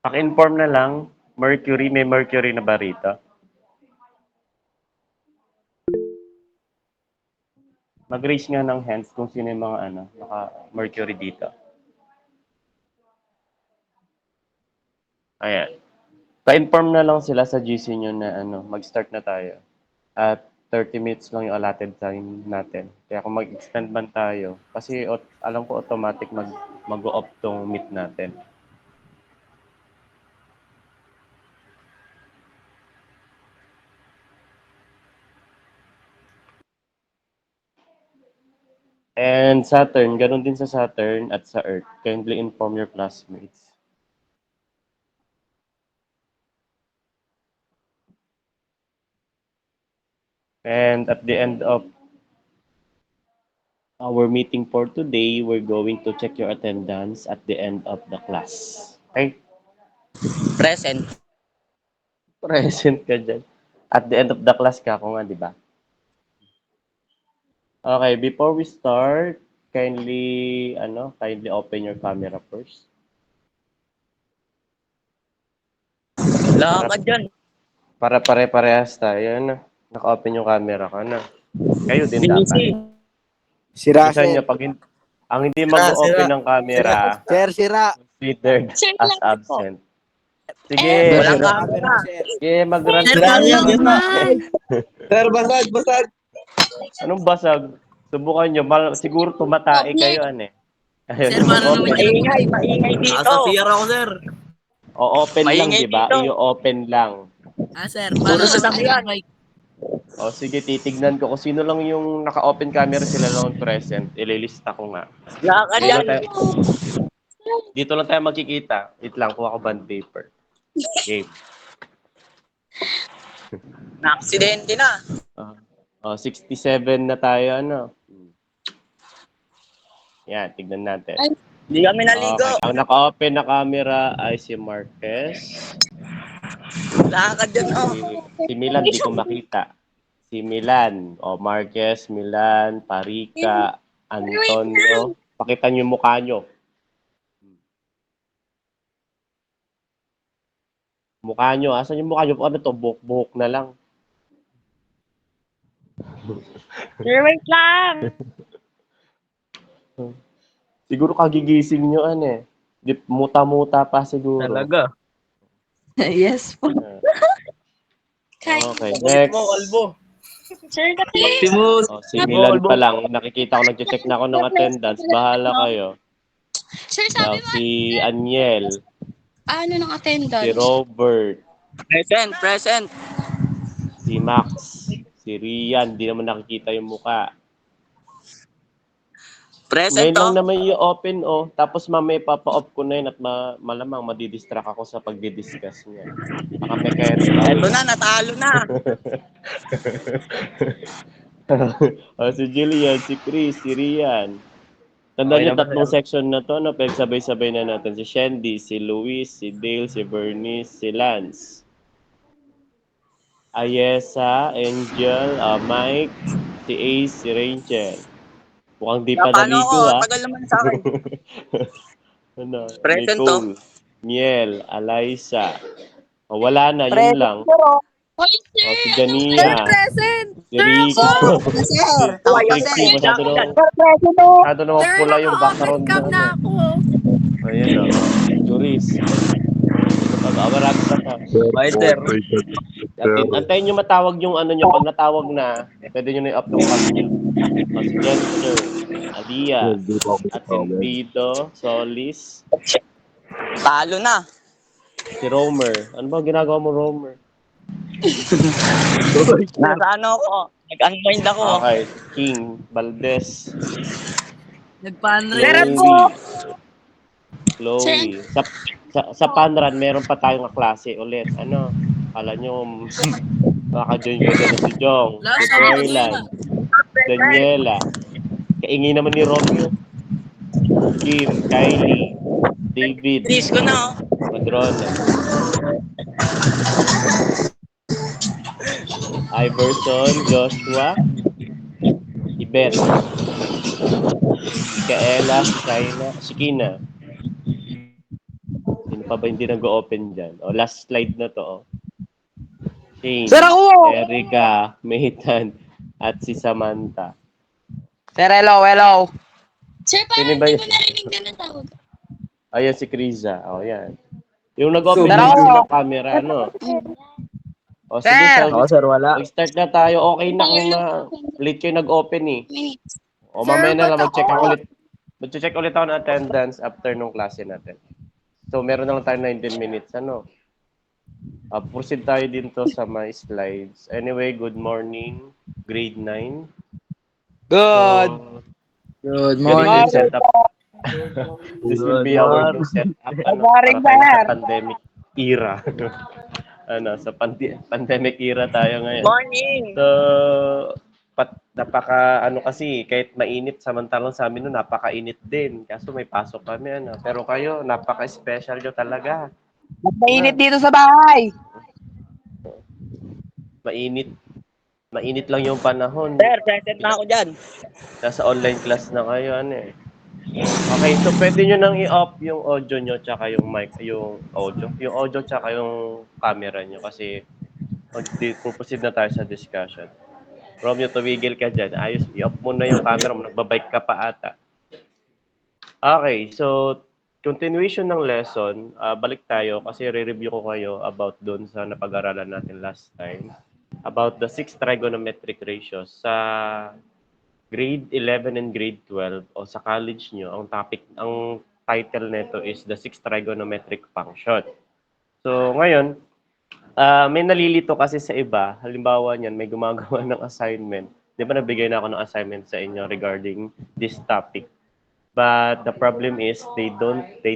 Paki-inform na lang, Mercury, may Mercury na ba rito? Mag-raise nga ng hands kung sino yung mga naka-Mercury dito. Ayan. Pa-inform na lang sila sa GC nyo na mag-start na tayo. At 30 minutes lang yung allotted time natin. Kaya kung mag-extend man tayo, kasi alam ko automatic mag-off tong meet natin. And Saturn, ganun din sa Saturn at sa Earth. Kindly inform your classmates. And at the end of our meeting for today, we're going to check your attendance at the end of the class. Okay? Present. Present ka dyan. At the end of the class ka ako nga, di ba? Okay, before we start, kindly open your camera first. Lakad dyan. Para pare-parehas tayo, Naka-open yung camera ka, Kayo din dapat. Si Isa Russell. nyo, ang hindi mag-open ng camera, Sira. considered as absent. Sige. Walang camera. Sige, mag-run. Sir, basag. Anong basag? Subukan nyo. Siguro tumatay kayo, Ayun, Sir, paano naman open. Maingay dito. Nasa PR ako, sir. O, open lang, Maingay di ba? dito. I-open lang. Sir, Puro paano sasakyan. O, sige, titignan ko kung sino lang yung naka-open camera, sila lang present. Ililista ko nga. Lakad Dito yan. lang tayo, dito lang tayo magkikita. Wait lang, kuha ko band paper. Game. Na-aksidente na. 67 na tayo, Yan, tignan natin. Hindi kami naligo. Okay. Ang naka-open na camera ay si Marquez. Lakad dyan, oh. Si Milan, di ko makita. Si Milan. Marquez, Milan, Parika, Antonio. Pakita niyo yung mukha niyo. Mukha niyo. Asan yung mukha niyo? Ano to? Buhok na lang. Sir, wait lang. Siguro kagigising niyo, Muta-muta pa siguro. Talaga. Yes po. Okay, next. Kalbo. Sir, kasi Si Milan pa lang. Nakikita ko, nag-check na ako ng attendance. Bahala kayo. Sir, sabi mo, Si Aniel, ano ng si attendance? Robert, Present. si Max, si Rian. Di naman nakikita yung muka. Present, Ngayon lang oh. naman i-open, Tapos mamaya papa-off ko na yun at malamang madidistract ako sa pagdidiscuss niya. Baka may carry Eto na, natalo na. Si Jillian, si Chris, si Rian. Tandaan niyo, tatlong section na to, Pagsabay-sabay na natin. Si Shandy, si Luis, si Dale, si Bernice, si Lance. Ayesa, Angel, Mike, si Ace, si Rachel. Mukhang di pa Paano naligo, ako? Tagal naman sa akin. Present, Nicole, Miel, Alaysa. Wala na, yun lang. Si Jania, si Rico. Sir, Si Trixie, masyado naman pula yung background na. Ayan, Juris. Marami pa pa. Fighter. Antayin nyo matawag yung nyo. Pag natawag na, pwede nyo na i-up yung cam nyo. Si Jennifer, Alia, Atendido, Solis, Talo na. si Romer. Ano ba ginagawa mo, Romer? Nasa ano ako? Nag-unwind ako. Okay, King, Valdez, Nagpa-unread. Chloe. Sa Panran, meron pa tayong klase ulit. Kala nyo, makajoin ko na si Jong, si Perlan, Daniela. Kaingi naman ni Romeo. Kim, Kylie, David, Please ko na, oh. Madrona, Iverson, Joshua, si Beth, si Kaela, si Kina, si pa ba hindi nag-open dyan? O, last slide na to. Shane, Sir, ako! Erica, Maytan, at si Samantha. Sir, hello. Sir, Sino parang ba di yun? ko narinig na natawag. Ayan si Kriza. O, yan. Yung nag-open Sir, yung ako! ng camera, ano? O, sige, Sir! so, Ako, sir, wala. mag-start na tayo. Okay na kung late kayo nag-open eh. Minutes. O, mamaya na lang, mag-check ako ulit. Mag-check ulit ako ng attendance after nung klase natin. So, meron na lang tayo 19 minutes, ano? Proceed tayo dito sa my slides. Anyway, good morning, grade 9. Good. So, Good ganito yung morning. setup. This will be our new setup para tayo sa pandemic era. Sa pandemic era tayo ngayon. Morning! So, kasi kahit mainit samantalang sa amin no, napakainit din. Kaso may pasok kami Pero kayo, napaka-special nyo talaga. Mainit dito sa bahay. Mainit lang yung panahon. Sir, present na ako dyan. Nasa online class na kayo, Okay, so pwede nyo nang i-off yung audio nyo tsaka yung mic, yung audio tsaka yung camera nyo kasi puproceed na tayo sa discussion. Romeo, tumigil ka dyan. Ayos, i-off mo na yung camera mo. Nagbabike ka pa ata. Okay, so continuation ng lesson, balik tayo kasi re-review ko kayo about doon sa napag-aralan natin last time about the 6 trigonometric ratios sa grade 11 and grade 12 o sa college nyo, ang title nito is the 6 trigonometric function. So ngayon, may nalilito kasi sa iba. Halimbawa niyan, may gumagawa ng assignment. 'Di ba nabigay na ako ng assignment sa inyo regarding this topic? But the problem is they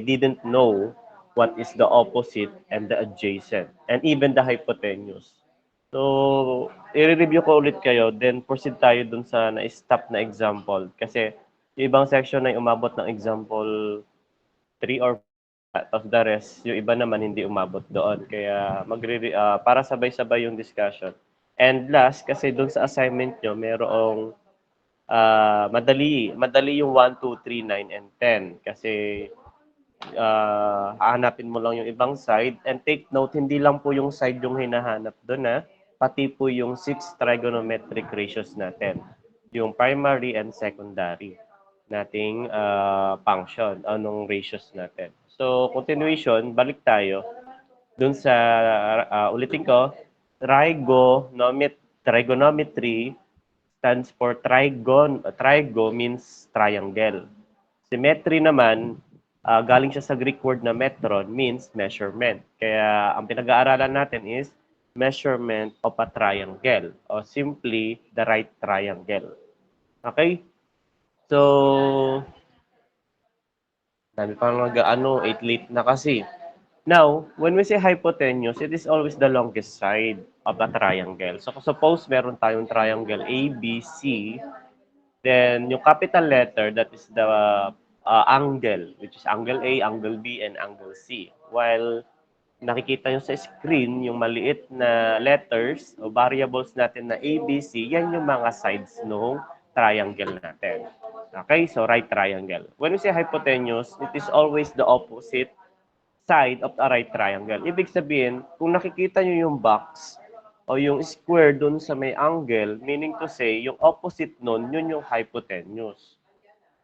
didn't know what is the opposite and the adjacent and even the hypotenuse. So, i-review ko ulit kayo, then proceed tayo dun sa na-stop na example. Kasi yung ibang section ay umabot ng example 3 or 4 of the rest, yung iba naman hindi umabot doon. Kaya para sabay-sabay yung discussion. And last, kasi dun sa assignment nyo, merong madali yung 1, 2, 3, 9, and 10. Kasi hahanapin mo lang yung ibang side. And take note, hindi lang po yung side yung hinahanap doon pati po yung 6 trigonometric ratios natin. Yung primary and secondary nating function, anong ratios natin. So, continuation, balik tayo dun sa, ulitin ko, trigonometry stands for trigo means triangle. Symmetry naman, galing siya sa Greek word na metron, means measurement. Kaya ang pinag-aaralan natin is measurement of a triangle or simply the right triangle. Okay? So, dami pang 8 late na kasi. Now, when we say hypotenuse, it is always the longest side of a triangle. So, suppose meron tayong triangle A, B, C, then yung capital letter, that is the angle, which is angle A, angle B, and angle C. While nakikita nyo sa screen, yung maliit na letters o variables natin na A, B, C, yan yung mga sides ng triangle natin. Okay, so right triangle. When we say hypotenuse, it is always the opposite side of a right triangle. Ibig sabihin, kung nakikita nyo yung box o yung square dun sa may angle, meaning to say, yung opposite nun, yun yung hypotenuse.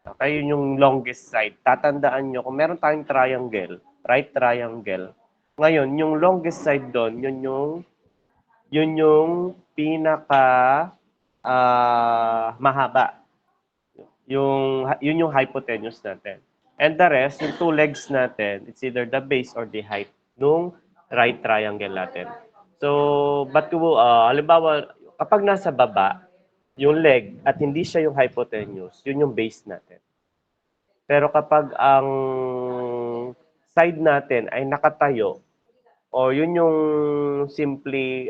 Okay, yun yung longest side. Tatandaan nyo, kung meron tayong triangle, right triangle, ngayon, yung longest side doon, yun yung pinaka mahaba. Yun yung hypotenuse natin. And the rest, yung 2 legs natin, it's either the base or the height nung right triangle natin. So, halimbawa, kapag nasa baba, yung leg at hindi siya yung hypotenuse, yun yung base natin. Pero kapag ang side natin ay nakatayo, o yun yung simply,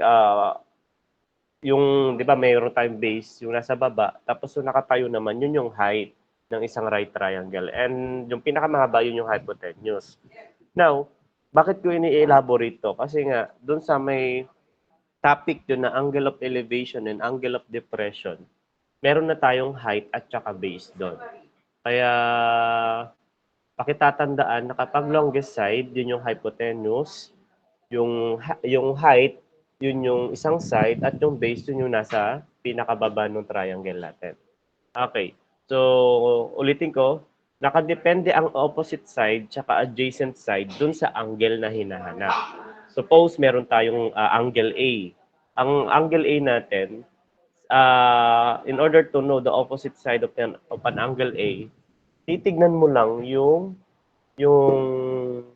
yung, di ba, mayroon tayong base, yung nasa baba, tapos yung nakatayo naman, yun yung height ng isang right triangle. And yung pinakamahaba, yun yung hypotenuse. Now, bakit ko ini-elaborate to? Kasi nga, dun sa may topic yun na angle of elevation and angle of depression, meron na tayong height at saka base doon. Kaya, pakitatandaan na kapag longest side, yun yung hypotenuse, yung height, yun yung isang side, at yung base, yun yung nasa pinakababa ng triangle natin. Okay. So, ulitin ko, nakadepende ang opposite side tsaka adjacent side dun sa angle na hinahanap. Suppose meron tayong angle A. Ang angle A natin, in order to know the opposite side of an angle A, titignan mo lang yung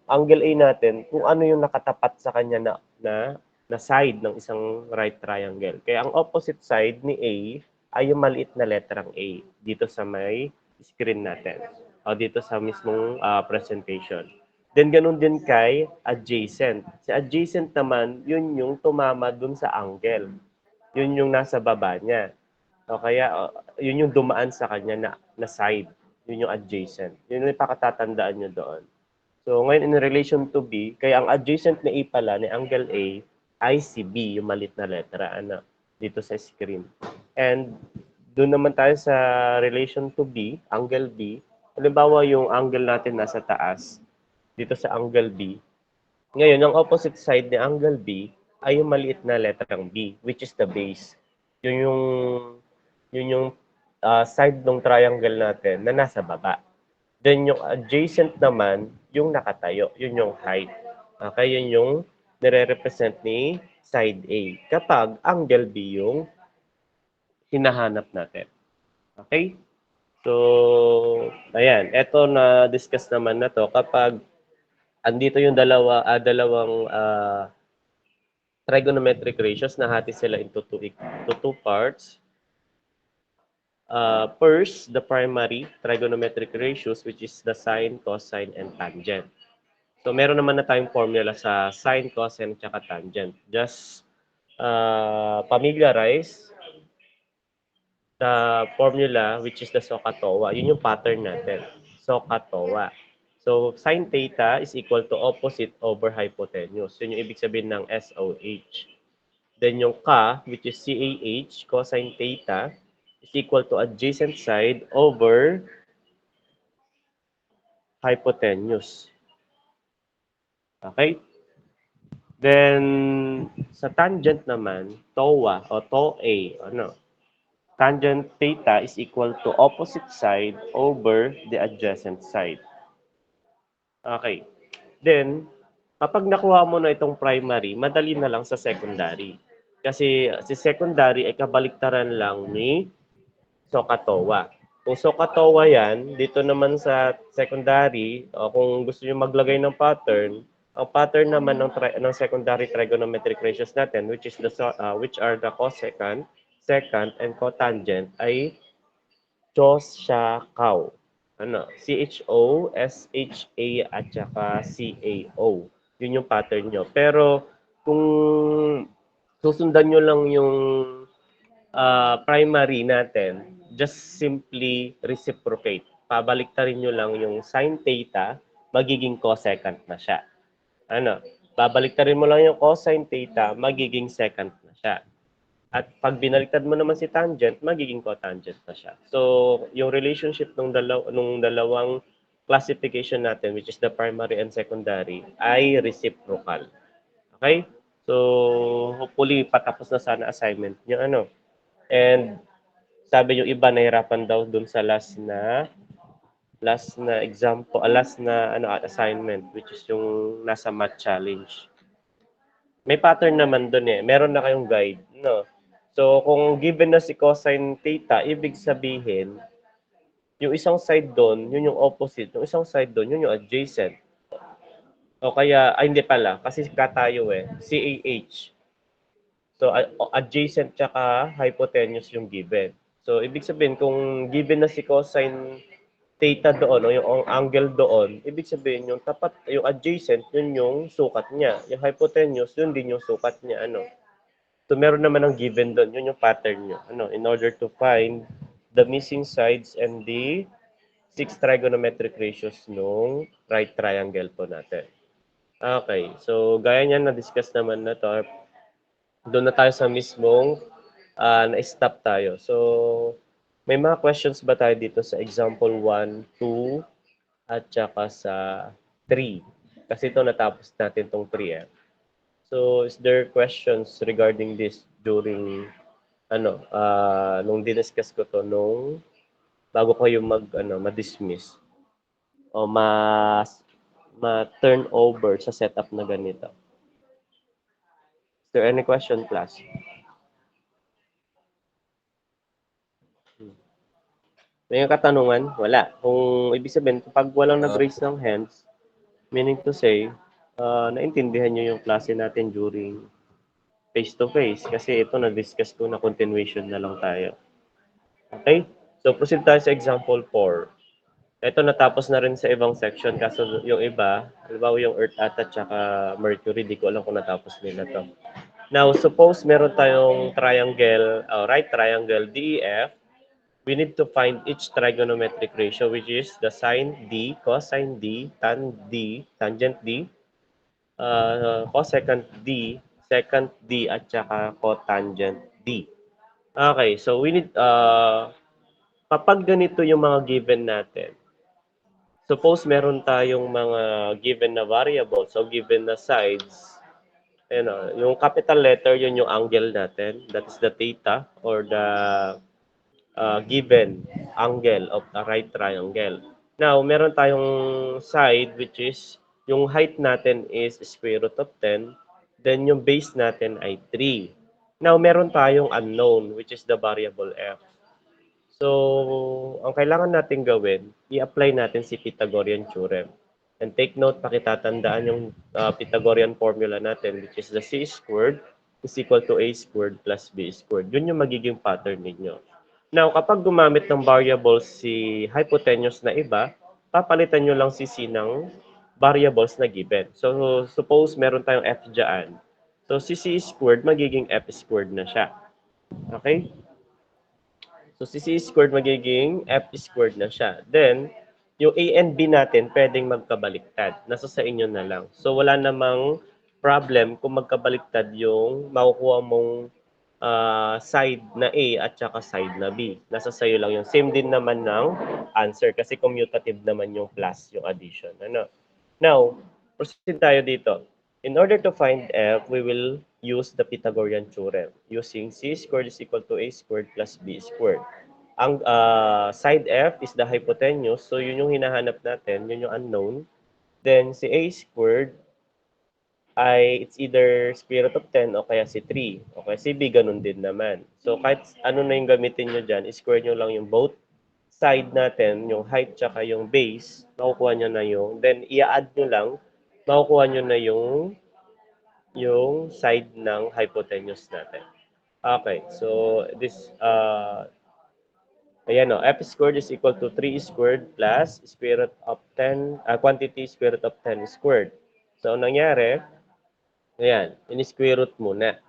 angle A natin kung ano yung nakatapat sa kanya na side ng isang right triangle. Kaya ang opposite side ni A ay yung maliit na letrang A dito sa may screen natin o dito sa mismong presentation. Then ganun din kay adjacent. Si adjacent naman, yun yung tumama dun sa angle. Yun yung nasa baba niya. O kaya yun yung dumaan sa kanya na side. Yun yung adjacent. Yun yung pakatatandaan nyo doon. So ngayon in relation to B, kaya ang adjacent na A pala ni angle A ay si B, yung malit na letra dito sa screen. And doon naman tayo sa relation to B, angle B. Halimbawa yung angle natin nasa taas, dito sa angle B. Ngayon, ang opposite side ni angle B ay yung maliit na letrang B, which is the base. Yun yung side ng triangle natin na nasa baba. Then yung adjacent naman, yung nakatayo, yun yung height. Okay, yun yung nire-represent ni side A. Kapag angle B yung hinahanap natin. Okay? So, ayan. Ito na discuss naman na to kapag andito yung dalawang trigonometric ratios na hati sila into two parts. First, the primary trigonometric ratios, which is the sine, cosine, and tangent. So, meron naman na tayong formula sa sine, cosine, at tangent. Just familiarize the formula, which is the SOHCAHTOA. Yun yung pattern natin. SOHCAHTOA. So, sine theta is equal to opposite over hypotenuse. Yun yung ibig sabihin ng SOH. Then yung Ka, which is CAH, cosine theta, is equal to adjacent side over hypotenuse. Okay? Then, sa tangent naman, TOA o TOA, tangent theta is equal to opposite side over the adjacent side. Okay. Then, kapag nakuha mo na itong primary, madali na lang sa secondary. Kasi si secondary ay kabaliktaran lang ni SOHCAHTOA. Kung SOHCAHTOA yan, dito naman sa secondary, kung gusto nyo maglagay ng pattern, ang pattern naman ng secondary trigonometric ratios natin, which are the cosecant, secant, and cotangent, ay CHO-SHA-CAO. CHO, SHA, at saka CAO. Yun yung pattern nyo. Pero kung susundan nyo lang yung primary natin, just simply reciprocate. Pabaliktarin nyo lang yung sine theta, magiging cosecant na siya. Babaliktarin mo lang yung cosine theta, magiging secant na siya. At pag binaliktad mo naman si tangent, magiging cotangent na siya. So, yung relationship ng dalawang classification natin, which is the primary and secondary, ay reciprocal. Okay? So, hopefully, patapos na sana assignment nyo. And sabi yung iba nahirapan daw dun sa last na example, last na assignment, which is yung nasa math challenge. May pattern naman dun eh. Meron na kayong guide, no? So, kung given na si cosine theta, ibig sabihin, yung isang side doon, yun yung opposite. Yung isang side doon, yun yung adjacent. O kaya, hindi pala, kasi katayo eh. CAH. So, adjacent tsaka hypotenuse yung given. So, ibig sabihin, kung given na si cosine theta doon, o yung angle doon, ibig sabihin, yung tapat, yung adjacent, yun yung sukat niya. Yung hypotenuse, yun din yung sukat niya. So, meron naman ng given doon. Yun yung pattern nyo. In order to find the missing sides and the 6 trigonometric ratios nung right triangle po natin. Okay. So, gaya niyan, na-discuss naman na to. Doon na tayo sa mismong na-stop tayo. So, may mga questions ba tayo dito sa example 1, 2, at saka sa 3. Kasi ito natapos natin tong 3 eh. So, is there questions regarding this during nung diniscuss ko to nung bago kayo ma-dismiss o ma-turn over sa setup na ganito? Is there any question, class? May katanungan? Wala. Kung ibig sabihin, pag walang nag-raise ng hands, meaning to say, naintindihan nyo yung klase natin during face-to-face. Kasi ito, na-discuss ko na continuation na lang tayo. Okay? So, proceed tayo sa example 4. Ito, natapos na rin sa ibang section. Kaso yung iba, halimbawa yung Earth at saka Mercury, di ko alam kung natapos nila to. Now, suppose meron tayong triangle, right triangle, DEF. We need to find each trigonometric ratio, which is the sine D, cosine D, tan D, tangent D, cosecant D, secant D, at saka cotangent D. Okay, so we need, kapag ganito yung mga given natin, suppose meron tayong mga given na variables o given na sides, yung capital letter, yun yung angle natin, that is the theta or the given angle of the right triangle. Now, meron tayong side which is yung height natin is square root of 10, then yung base natin ay 3. Now, meron tayong unknown which is the variable f. So, ang kailangan natin gawin, i-apply natin si Pythagorean theorem. And take note, pakitatandaan yung Pythagorean formula natin which is the c squared is equal to a squared plus b squared. Yun yung magiging pattern ninyo. Now, kapag gumamit ng variables si hypotenuse na iba, papalitan nyo lang si c ng variables na given. So, suppose meron tayong f dyan. So, si c squared, magiging f squared na siya. Okay? So, si c squared, magiging f squared na siya. Then, yung a and b natin, pwedeng magkabaliktad. Nasa sa inyo na lang. So, wala namang problem kung magkabaliktad yung makukuha mong side na A at saka side na B. Nasa sayo lang yung same din naman ng answer kasi commutative naman yung plus, yung addition. Now, proceed tayo dito. In order to find f, we will use the Pythagorean theorem using c squared is equal to a squared plus b squared. Ang side f is the hypotenuse, so yun yung hinahanap natin, yun yung unknown. Then si a squared ay it's either square root of 10 o kaya si 3. O kaya si B, ganun din naman. So, kahit ano na yung gamitin nyo dyan, square nyo lang yung both side natin, yung height tsaka yung base, makukuha nyo na yung, then i-add nyo lang, makukuha nyo na yung side ng hypotenuse natin. Okay, so this, ayan o, f squared is equal to 3 squared plus square root of 10, quantity square root of 10 squared. So, ang nangyari, ayan, in-square root muna.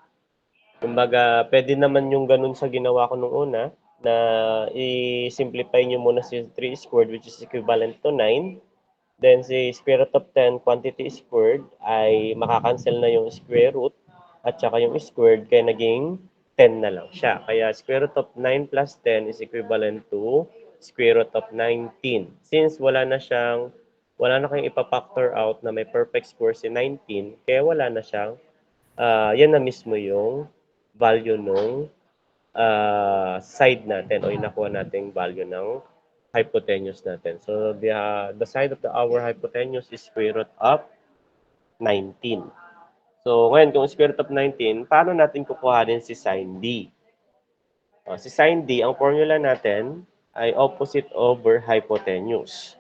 Kumbaga, pwede naman yung ganun sa ginawa ko nung una, na i-simplify nyo muna si 3 squared which is equivalent to 9. Then si square root of 10 quantity squared ay makakancel na yung square root at saka yung squared kaya naging 10 na lang siya. Kaya square root of 9 plus 10 is equivalent to square root of 19. Since wala na kayong ipapactor out na may perfect square si 19, kaya wala na siyang, yan na mismo yung value ng side natin o yung nakuha nating value ng hypotenuse natin. So, the side of our hypotenuse is square root of 19. So, ngayon, kung square root of 19, paano natin kukuhanin si sine D? Si sine D, ang formula natin ay opposite over hypotenuse.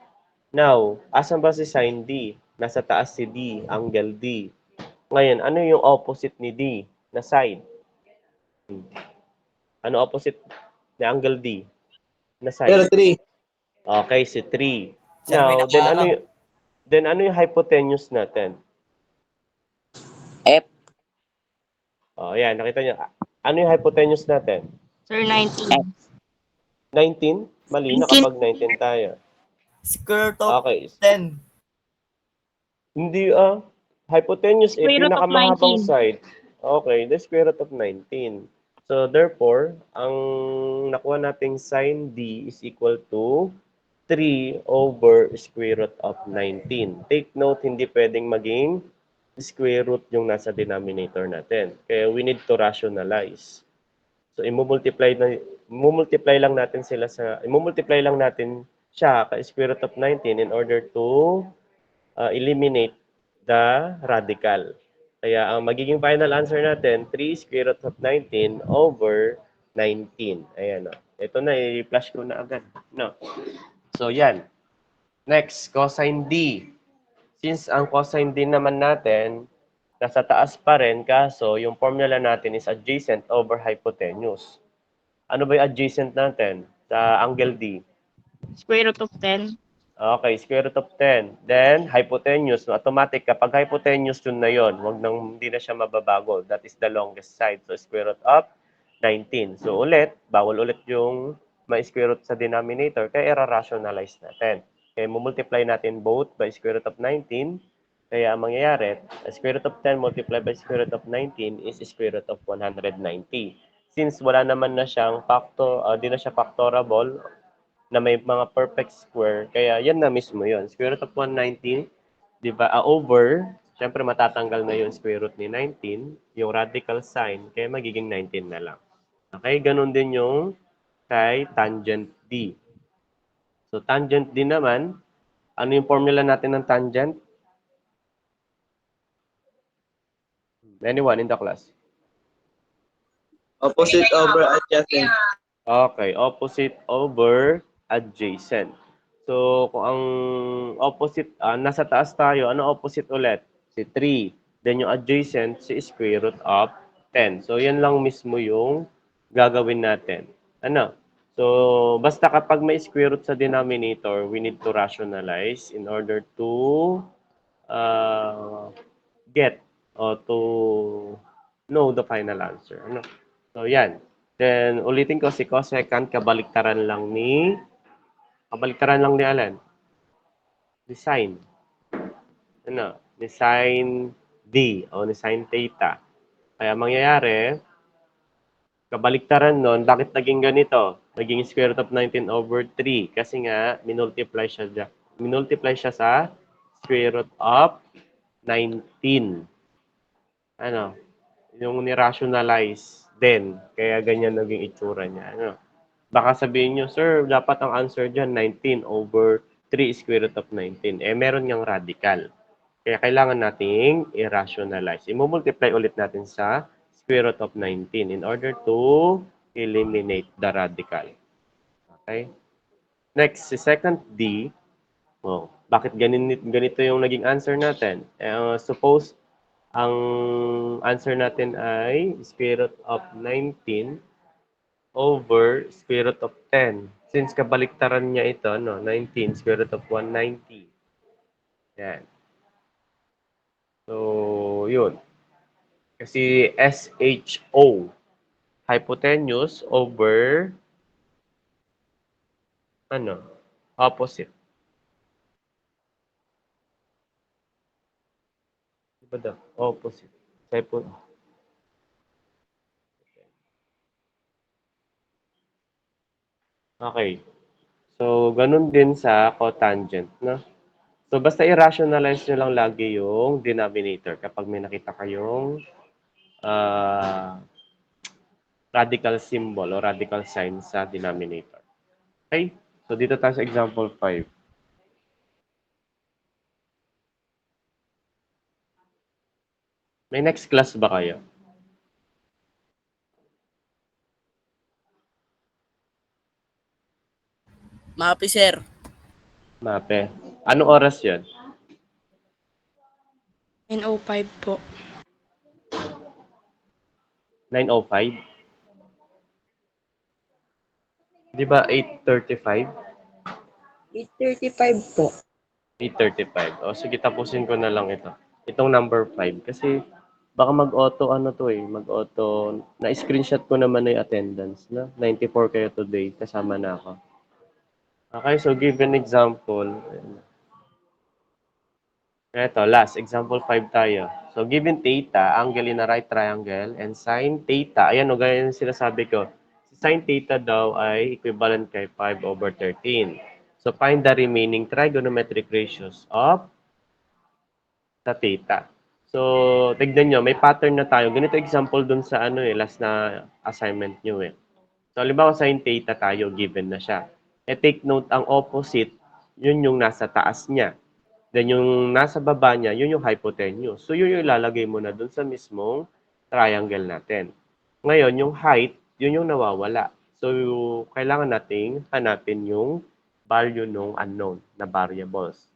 Now, asan ba si sine D? Nasa taas si D, angle D. Ngayon, ano yung opposite ni D na side? Ano opposite ni angle D na side? 3. Okay, si 3. Now, then ano yung hypotenuse natin? F. Oh, yan, nakita niyo. Ano yung hypotenuse natin? Sir, 19. 19? Mali na kapag 19 tayo. Square root of Okay. 10. Hindi hypotenuse Square root of pinakamahabang 19. side. Okay, the square root of 19. So therefore, ang nakuha nating sine D is equal to 3 over square root of 19. Take note, hindi pwedeng maging square root yung nasa denominator natin. Kaya we need to rationalize. So, imumultiply lang natin siya ka-square root of 19 in order to eliminate the radical. Kaya ang magiging final answer natin, 3 square root of 19 over 19. Ayan o. Ito na, i-flash ko na agad. No. So, yan. Next, cosine D. Since ang cosine D naman natin, nasa taas pa rin, kaso yung formula natin is adjacent over hypotenuse. Ano ba yung adjacent natin sa angle D? Square root of 10. Okay, square root of 10. Then, hypotenuse. No, automatic, kapag hypotenuse yun na yun, hindi na siya mababago. That is the longest side. So, square root of 19. So, bawal ulit yung may square root sa denominator, kaya i-rationalize natin. Kaya, multiply natin both by square root of 19. Kaya, ang mangyayari, square root of 10 multiplied by square root of 19 is square root of 190. Since wala naman na siyang di na siya factorable, na may mga perfect square, kaya yan na mismo yun. Square root of 190, di ba, over, syempre matatanggal na yung square root ni 19, yung radical sign, kaya magiging 19 na lang. Okay, ganun din yung kay tangent D. So, tangent D naman, ano yung formula natin ng tangent? Anyone in the class? Opposite over adjacent. Okay, opposite over adjacent. So, kung ang opposite, nasa taas tayo, ano opposite ulit? Si 3. Then yung adjacent, si square root of 10. So, yan lang mismo yung gagawin natin. Ano? So, basta kapag may square root sa denominator, we need to rationalize in order to get or to know the final answer. Ano? So, yan. Then, ulitin ko, si cosecant, kabaliktaran lang ni Allen. Ni sine. Ano? Ni sine D o ni sine theta. Kaya mangyayari, kabaliktaran nun, bakit naging ganito? Naging square root of 19 over 3. Kasi nga, minultiply siya sa square root of 19. Ano? Yung ni-rationalize din. Kaya ganyan naging itsura niya. Ano? Baka sabihin nyo, sir, dapat ang answer dyan, 19 over 3 square root of 19. Meron niyang radical. Kaya kailangan nating i-rationalize. I-multiply ulit natin sa square root of 19 in order to eliminate the radical. Okay? Next, si second D. Bakit ganito yung naging answer natin? Suppose ang answer natin ay square root of 19 over square root of 10. Since kabaliktaran niya ito, 19 square root of 190. Yan. So, yun. Kasi SHO, hypotenuse over, opposite. Diba daw? Opposite. Okay. So, ganun din sa cotangent, no? So, basta i-rationalize nyo lang lagi yung denominator kapag may nakita kayong radical symbol o radical sign sa denominator. Okay? So, dito tayo sa example 5. May next class ba kayo? Mapi, sir. Mape. Anong oras yun? 9:05 po. 9:05? Di ba 8:35? 8:35 po. 8:35. O sige, tapusin ko na lang ito. Itong number 5. Kasi baka mag-auto na-screenshot ko naman na yung attendance. 94 kayo today. Kasama na ako. Okay, so give an example. Ito, last. Example 5 tayo. So, given theta, angle in a right triangle, and sine theta, ayan o, ganyan yung sinasabi ko. Si sine theta daw ay equivalent kay 5 over 13. So, find the remaining trigonometric ratios of sa theta. So, tignan nyo, may pattern na tayo. Ganito example dun sa last na assignment nyo eh. So, halimbawa sin theta tayo, given na siya. Take note, ang opposite, yun yung nasa taas niya. Then yung nasa baba niya, yun yung hypotenuse. So, yun yung ilalagay mo na dun sa mismong triangle natin. Ngayon, yung height, yun yung nawawala. So, kailangan nating hanapin yung value ng unknown na variables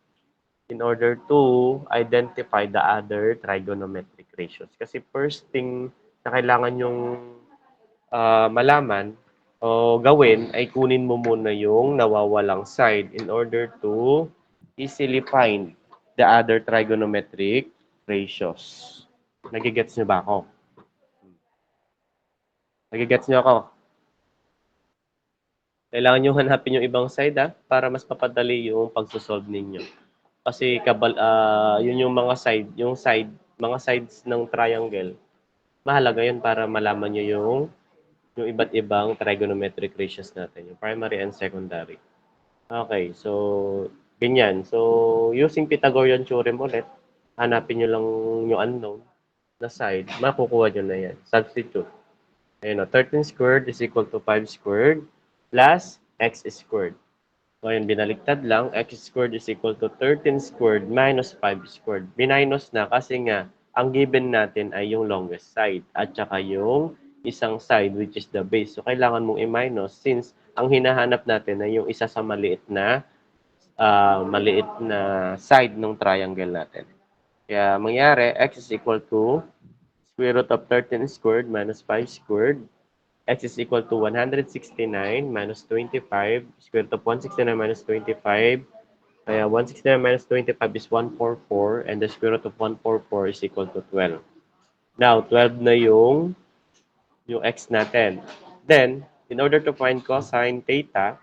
in order to identify the other trigonometric ratios. Kasi first thing na kailangan yung malaman o gawin ay kunin mo muna yung nawawalang side in order to easily find the other trigonometric ratios. Nagigets niyo ba ako? Nagigets niyo ako? Kailangan nyo hanapin yung ibang side para mas papadali yung pagsosolve ninyo. Kasi yun yung mga sides ng triangle. Mahalaga yun para malaman nyo yung iba't ibang trigonometric ratios natin, yung primary and secondary. Okay, so ganyan. So using Pythagorean theorem ulit, hanapin nyo lang yung unknown na side, makukuha nyo na yan. Substitute. Ayun, 13 squared is equal to 5 squared plus x squared. So, ayun, binaliktad lang. X squared is equal to 13 squared minus 5 squared. Binaynos na kasi nga, ang given natin ay yung longest side at saka yung isang side which is the base. So, kailangan mong i-minus since ang hinahanap natin ay yung isa sa maliit na side ng triangle natin. Kaya, mangyari, x is equal to square root of 13 squared minus 5 squared. X is equal to 169 minus 25. Square root of 169 minus 25. Kaya 169 minus 25 is 144. And the square root of 144 is equal to 12. Now, 12 na yung x natin. Then, in order to find cosine theta,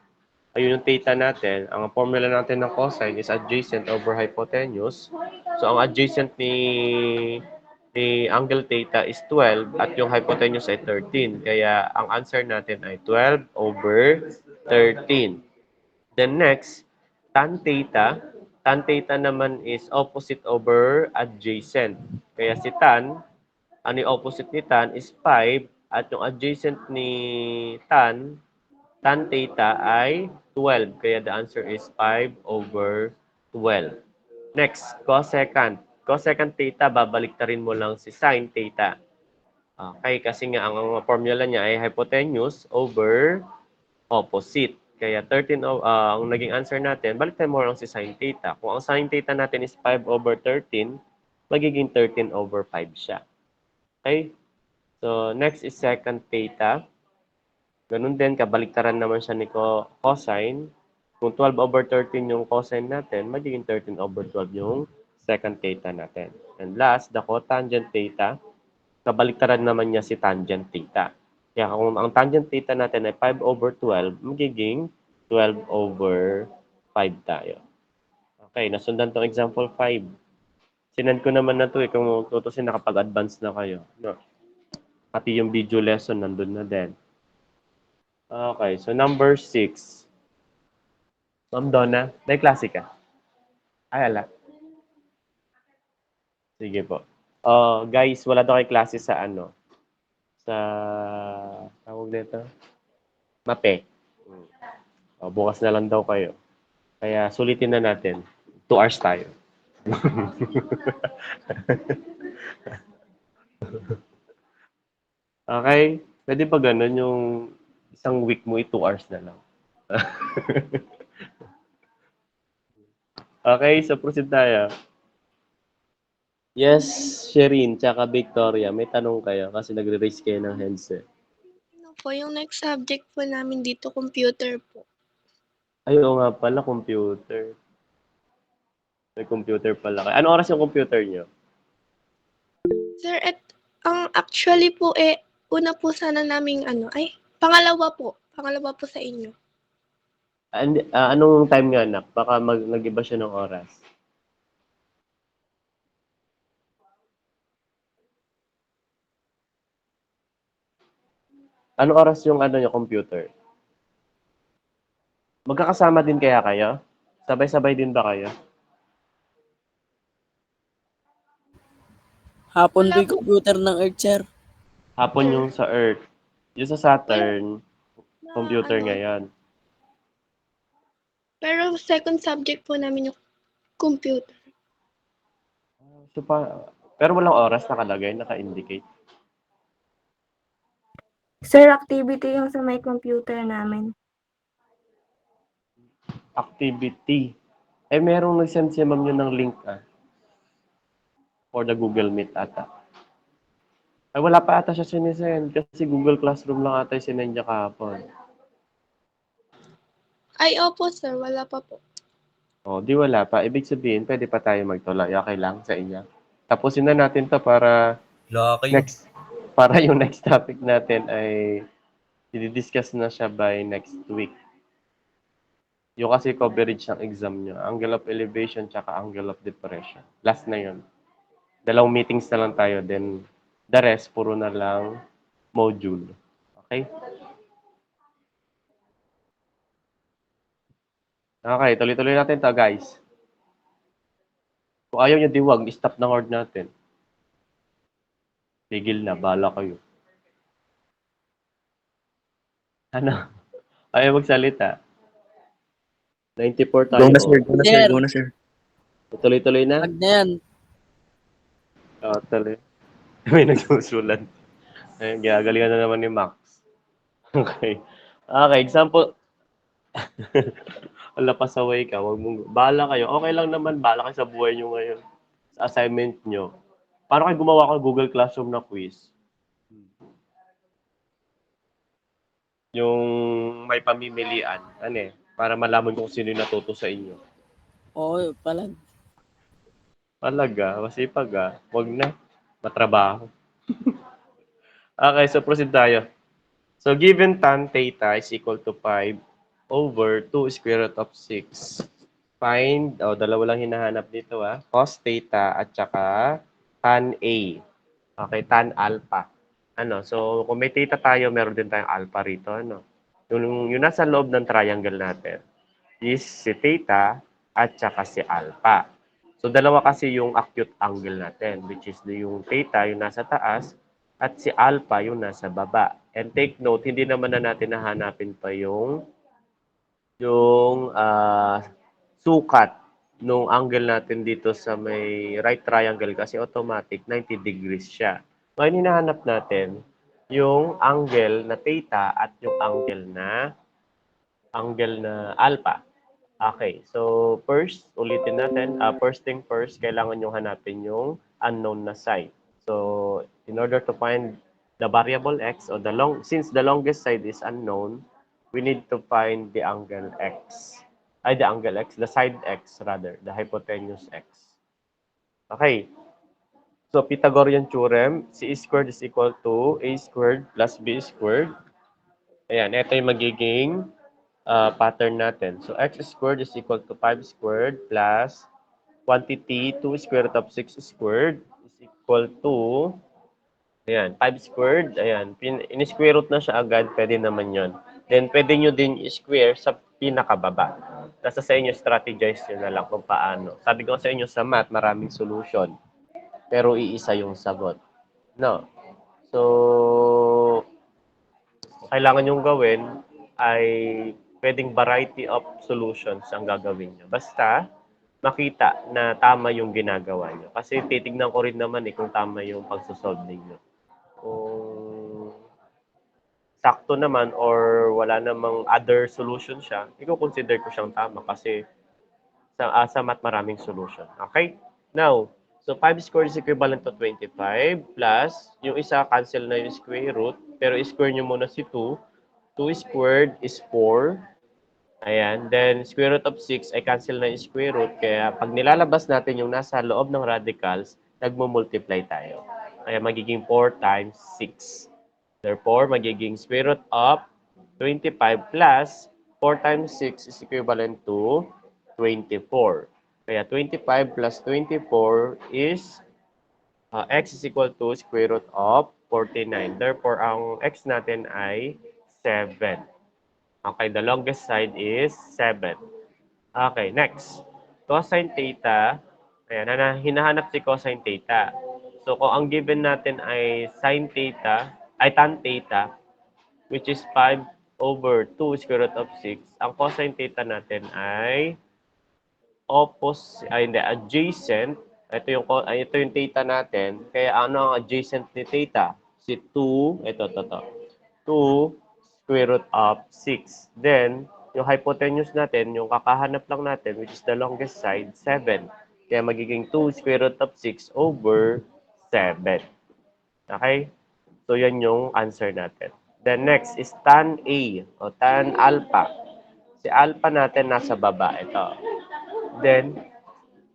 ayun yung theta natin. Ang formula natin ng cosine is adjacent over hypotenuse. So, ang adjacent ni angle theta is 12 at yung hypotenuse ay 13. Kaya ang answer natin ay 12 over 13. Then next, tan theta. Tan theta naman is opposite over adjacent. Kaya si tan, ano yung opposite ni tan is 5 at yung adjacent ni tan theta ay 12. Kaya the answer is 5 over 12. Next, cosecant. Cosecant theta, babaliktarin mo lang si sin theta. Okay, kasi nga ang formula niya ay hypotenuse over opposite. Kaya 13 ang naging answer natin, baliktarin mo lang si sin theta. Kung ang sin theta natin is 5 over 13, magiging 13 over 5 siya. Okay? So, next is secant theta. Ganun din, kabaliktaran naman siya ni cosine. Kung 12 over 13 yung cosine natin, magiging 13 over 12 yung secant theta natin. And last, the cotangent theta, kabaliktaran naman niya si tangent theta. Kaya kung ang tangent theta natin ay 5 over 12, magiging 12 over 5 tayo. Okay, nasundan tong example 5. Sinend ko naman na to kung tutusin nakapag-advance na kayo. No? Pati yung video lesson nandun na din. Okay, so number 6. Ma'am Donna, may klase ka? Ay, ala. Sige po. Guys, wala daw kayo klase sa sa tawag nito? Mape. Bukas na lang daw kayo. Kaya sulitin na natin. 2 hours tayo. Okay? Pwede pa ganun yung isang week mo 2 hours na lang. Okay, so proceed tayo. Yes, Sherin, tsaka Victoria, may tanong kayo kasi nagre-raise kayo ng handset. Ano po, yung next subject po namin dito, computer po. Ay, oo nga pala, computer. May computer pala kayo. Ano oras yung computer nyo? Sir, ang actually po una po sana naming pangalawa po. Pangalawa po sa inyo. Anong time nga, anak? Baka nag-iba siya ng oras. Anong oras yung nyo, computer? Magkakasama din kaya kayo? Sabay-sabay din ba kayo? Hapon Wala do'y computer ng Earth, sir. Hapon yung sa Earth. Yung sa Saturn, na, computer ano, ngayon. pero second subject po namin yung computer. So, pero walang oras nakalagay, naka-indicate. Sir, activity yung sa may computer namin. Activity. Eh, merong nag-send si ma'am yun ng link for the Google Meet ata. Ay, wala pa ata siya sinisend kasi Google Classroom lang ata yung sinend niya kahapon. Ay, opo sir, wala pa po. O, di wala pa. Ibig sabihin, pwede pa tayo magtuloy. Okay lang sa inyo. Tapusin na natin to para next, para yung next topic natin ay i-discuss na siya by next week. Yung kasi coverage ng exam nyo, angle of elevation tsaka angle of depression. Last na yun. 2 meetings na lang tayo, then the rest, puro na lang module. Okay? Okay, tuloy-tuloy natin to guys. Kung ayaw nyo diwag, stop na word natin. Tigil na, bala kayo. Ano? Ayaw magsalita. 94 tayo. Go na, sir. Go na, sir. Sir. Go na, sir. Tuloy-tuloy na? Wag na yan. Tuloy. May nagsusulat. Ayun, ginagalingan na naman ni Max. Okay. Okay, example. Wala pasaway ka. Wag mong, bahala kayo. Okay lang naman. Bahala kayo sa buhay nyo ngayon. Sa assignment nyo. Paano kayo gumawa ka Google Classroom na quiz? Yung may pamimilian. Ano eh? Para malaman kung sino yung natuto sa inyo. Oo, pala. Talaga, masipag Wag na. Matrabaho. Okay, so proceed tayo. So given tan theta is equal to 5 over 2 square root of 6. Find, dalawa lang hinahanap dito cos theta at saka tan A. Okay, tan alpha. So kung may theta tayo, meron din tayong alpha rito. Yung nasa loob ng triangle natin is si theta at saka si alpha. So dalawa kasi yung acute angle natin, which is yung theta, yung nasa taas, at si alpha, yung nasa baba. And take note, hindi naman na natin nahanapin pa yung sukat nung angle natin dito sa may right triangle kasi automatic 90 degrees siya. Ngayon hinahanap natin yung angle na theta at yung angle na alpha. Okay, so first, ulitin natin. First thing first, kailangan nyo hanapin yung unknown na side. So, in order to find the variable x, or since the longest side is unknown, we need to find the angle x. The side x rather, the hypotenuse x. Okay. So, Pythagorean theorem, c squared is equal to a squared plus b squared. Ayan, ito yung magiging pattern natin. So, x squared is equal to 5 squared plus quantity 2 square root of 6 squared is equal to, ayan, 5 squared. Ayan, in-square root na siya agad, pwede naman yon. Then, pwede nyo din i-square sa pinakababa. Nasa sa inyo, strategize nyo na lang kung paano. Sabi ko sa inyo, sa math, maraming solution. Pero iisa yung sagot. No. So, kailangan yung gawin ay pwedeng variety of solutions ang gagawin nyo. Basta, makita na tama yung ginagawa nyo. Kasi titignan ko rin naman kung tama yung pagsosolve ninyo. Kung sakto naman or wala namang other solution siya, i-consider ko siyang tama kasi sa math maraming solution. Okay? Now, so 5 squared is equivalent to 25 plus yung isa cancel na yung square root pero square nyo muna si 2. 2 squared is 4. Ayan. Then, square root of 6 ay cancel na yung square root. Kaya, pag nilalabas natin yung nasa loob ng radicals, nagmo-multiply tayo. Kaya, magiging 4 times 6. Therefore, magiging square root of 25 plus 4 times 6 is equivalent to 24. Kaya, 25 plus 24 is x is equal to square root of 49. Therefore, ang x natin ay 7. Okay, the longest side is 7. Okay, next. Cosine theta. Ayan, hinahanap si cosine theta. So, kung ang given natin ay sin theta, ay tan theta, which is 5 over 2 square root of 6, ang cosine theta natin ay adjacent. Ito yung theta natin. Kaya ano ang adjacent ni theta? Si 2, ito. 2 square root of 6. Then, yung hypotenuse natin, yung kakahanap lang natin, which is the longest side, 7. Kaya magiging 2 square root of 6 over 7. Okay? So, yan yung answer natin. Then, next is tan A o tan alpha. Si alpha natin nasa baba. Ito. Then,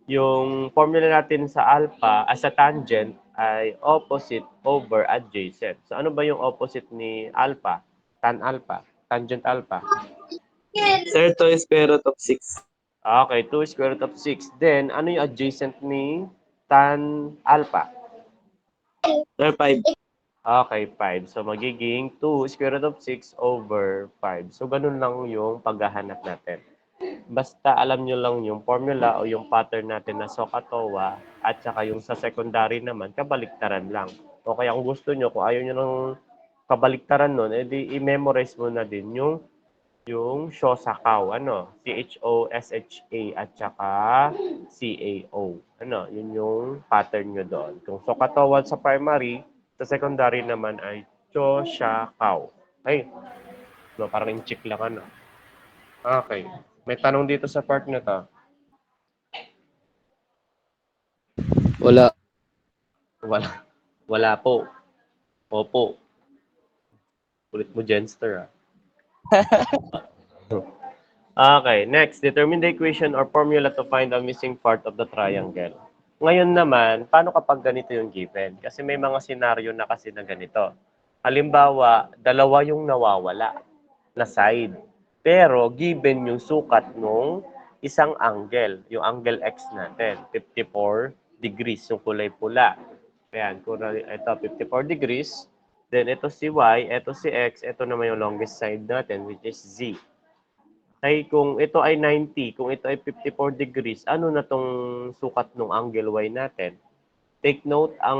yung formula natin sa alpha, as a tangent, ay opposite over adjacent. So, ano ba yung opposite ni alpha? Tan alpha. Tangent alpha. Sir, 2 square root of 6. Okay, 2 square root of 6. Then, ano yung adjacent ni tan alpha? Sir, 5. Okay, 5. So, magiging 2 square root of 6 over 5. So, ganun lang yung paghahanap natin. Basta alam nyo lang yung formula o yung pattern natin na SOHCAHTOA at saka yung sa secondary naman, kabaliktaran lang. O kaya kung gusto nyo, kung ayaw nyo ng kabaliktaran nun, edi i-memorize mo na din yung SHOSACAW, CHOSHA at saka CAO. Yun yung pattern nyo doon. Kung SOHCAHTOA sa primary, sa secondary naman ay CHOSACAW. Okay? No, parang in-check lang Okay. May tanong dito sa part na to. Wala. Wala po. Opo. Ulit mo, Genster, Okay, next. Determine the equation or formula to find the missing part of the triangle. Ngayon naman, paano kapag ganito yung given? Kasi may mga senaryo na kasi na ganito. Halimbawa, dalawa yung nawawala na side. Pero given yung sukat nung isang angle, yung angle X natin, 54 degrees, yung kulay pula. Ayan, ito 54 degrees. Then ito si Y, ito si X, ito naman yung longest side natin, which is Z. Ay kung ito ay 90, kung ito ay 54 degrees, ano na tong sukat ng angle Y natin? Take note, ang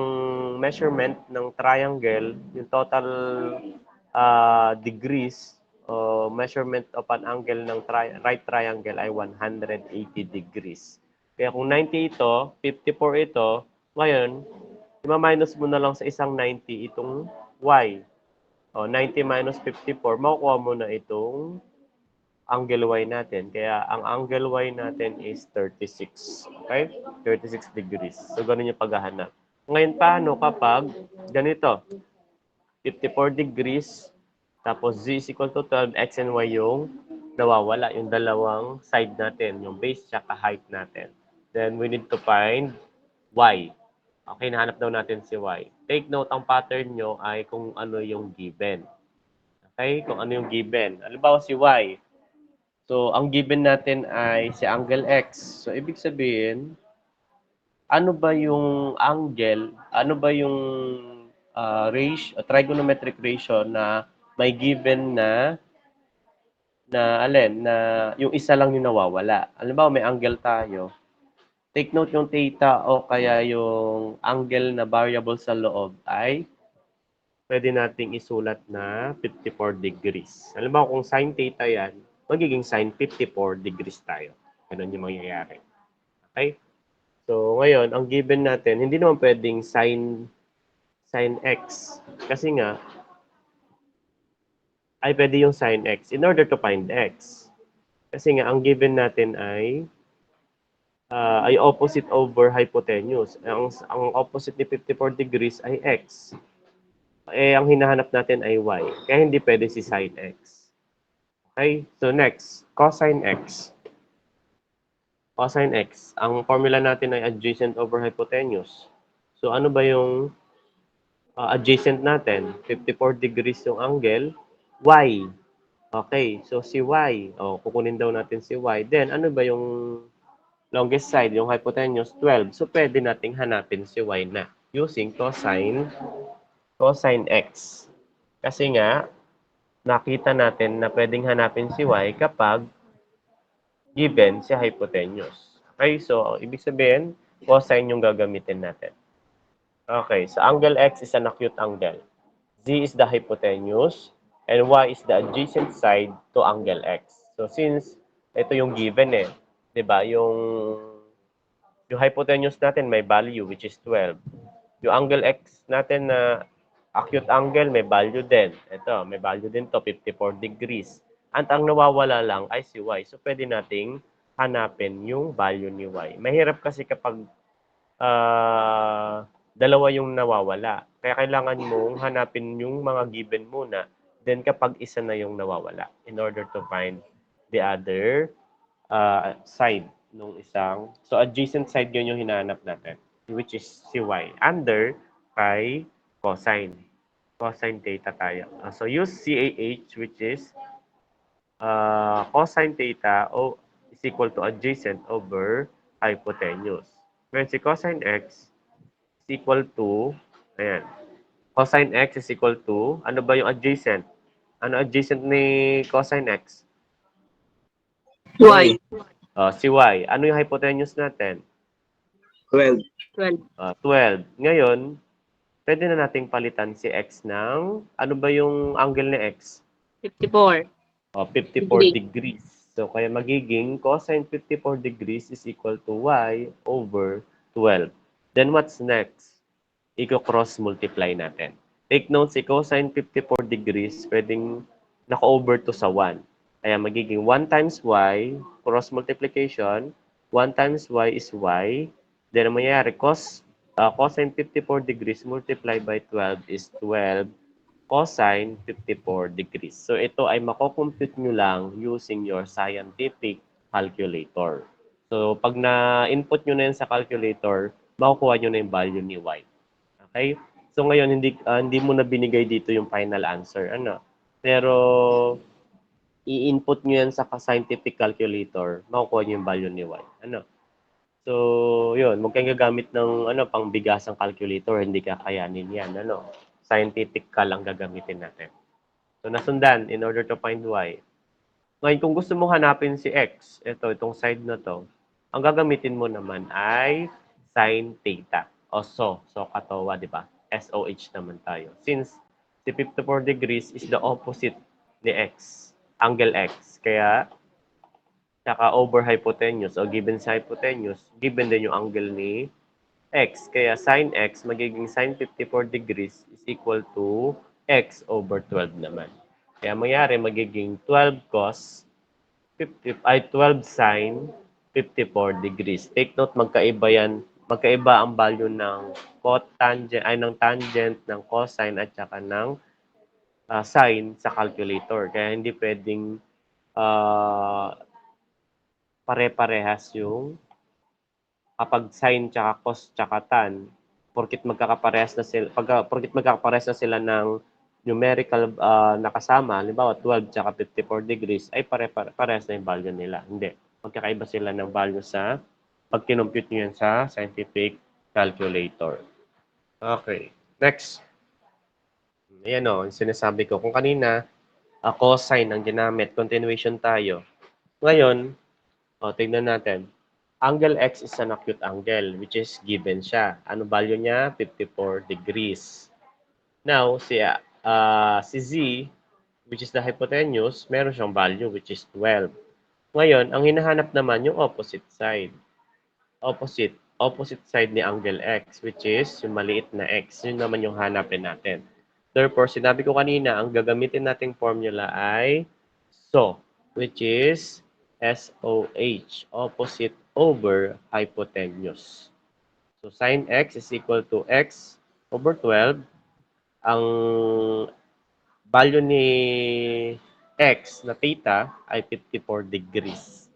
measurement ng triangle, yung total degrees, measurement of an angle ng right triangle ay 180 degrees. Kaya kung 90 ito, 54 ito, ngayon, ima-minus mo na lang sa isang 90 itong Y. 90 minus 54, makukuha mo na itong angle Y natin. Kaya ang angle Y natin is 36. Okay? 36 degrees. So, ganun yung paghahanap. Ngayon, paano kapag ganito? 54 degrees, tapos Z is equal to 12, X and Y yung nawawala, yung dalawang side natin, yung base tsaka height natin. Then, we need to find Y. Okay, nahanap daw natin si Y. Take note, ang pattern nyo ay kung ano yung given. Okay, kung ano yung given. Halimbawa si Y. So, ang given natin ay si angle X. So, ibig sabihin, ano ba yung angle, ano ba yung ratio, trigonometric ratio na may given na yung isa lang yung nawawala. Halimbawa, may angle tayo. Take note yung theta o kaya yung angle na variable sa loob ay pwede nating isulat na 54 degrees. Halimbawa, kung sin theta yan, magiging sin 54 degrees tayo. Ganun yung mangyayari. Okay? So, ngayon, ang given natin, hindi naman pwedeng sin x. Kasi nga, ay pwede yung sin x in order to find x. Kasi nga, ang given natin ay opposite over hypotenuse. Ang opposite ni 54 degrees ay x. Ang hinahanap natin ay y. Kaya hindi pwede si sin x. Okay? So next, cosine x. Cosine x. Ang formula natin ay adjacent over hypotenuse. So ano ba yung adjacent natin? 54 degrees yung angle. Y. Okay. So si y. Kukunin daw natin si y. Then ano ba yung longest side, yung hypotenuse, 12. So, pwede nating hanapin si y na using cosine x. Kasi nga, nakita natin na pwedeng hanapin si y kapag given si hypotenuse. Okay, so ibig sabihin, cosine yung gagamitin natin. Okay, so angle x is an acute angle. Z is the hypotenuse, and y is the adjacent side to angle x. So since ito yung given 'di ba? Yung hypotenuse natin may value which is 12. Yung angle x natin na acute angle may value din. Ito, may value din to 54 degrees. At ang nawawala lang ay si y. So pwede nating hanapin yung value ni y. Mahirap kasi kapag dalawa yung nawawala. Kaya kailangan mong hanapin yung mga given muna. Then kapag isa na yung nawawala in order to find the other side nung isang. So adjacent side yun yung hinahanap natin, which is si y. Under kay cosine. Cosine theta tayo. So use CAH which is cosine theta is equal to adjacent over hypotenuse. When si cosine x is equal to, ayan, cosine x is equal to, ano ba yung adjacent? Ano adjacent ni cosine x? Y. Si y. Ano yung hypotenuse natin? 12. 12. Ngayon, pwede na nating palitan si x ng, ano ba yung angle ni x? 54. 54 degrees. So, kaya magiging cosine 54 degrees is equal to y over 12. Then, what's next? Iko-cross multiply natin. Take note, si cosine 54 degrees, pwedeng naka-over to sa 1. Kaya magiging 1 times y, cross multiplication, 1 times y is y. Then, ang mangyayari, cosine 54 degrees multiplied by 12 is 12 cosine 54 degrees. So, ito ay makocompute nyo lang using your scientific calculator. So, pag na-input nyo na yan sa calculator, makukuha nyo na yung value ni y. Okay? So, ngayon, hindi mo na binigay dito yung final answer. Pero, i-input nyo yan sa scientific calculator, makukuha nyo yung value ni y. So, yun, huwag kayong gagamit ng pangbigasang calculator, hindi kakayanin yan. Scientific cal ang gagamitin natin. So, nasundan in order to find y. Ngayon, kung gusto mong hanapin si x, itong side na to, ang gagamitin mo naman ay sin theta. O so katawa, di ba? SOH naman tayo. Since si 54 degrees is the opposite ni x, angle x. Kaya, saka over hypotenuse o given sa hypotenuse, given din yung angle ni x. Kaya sin x magiging sin 54 degrees is equal to x over 12 naman. Kaya mangyari magiging 12 cos 12 sin 54 degrees. Take note, magkaiba yan. Magkaiba ang value ng tangent, ng cosine at saka ng sine sa calculator. Kaya hindi pwedeng pare-parehas yung kapag sin tsaka cos tsaka tan, porkit magkakaparehas na sila ng numerical nakasama, halimbawa 12 tsaka 54 degrees, ay parehas na yung value nila. Hindi. Magkakaiba sila ng value sa pag kinompute nyo yan sa scientific calculator. Okay. Next. Ayan o, yung sinasabi ko. Kung kanina, cosine ang ginamit, continuation tayo. Ngayon, tignan natin. Angle x is an acute angle, which is given siya. Ano value niya? 54 degrees. Now, si Z, which is the hypotenuse, meron siyang value, which is 12. Ngayon, ang hinahanap naman yung opposite side. Opposite side ni angle x, which is yung maliit na x. Yun naman yung hanapin natin. Therefore, sinabi ko kanina, ang gagamitin nating formula ay SO, which is SOH, opposite over hypotenuse. So, sin x is equal to x over 12. Ang value ni x na theta ay 54 degrees.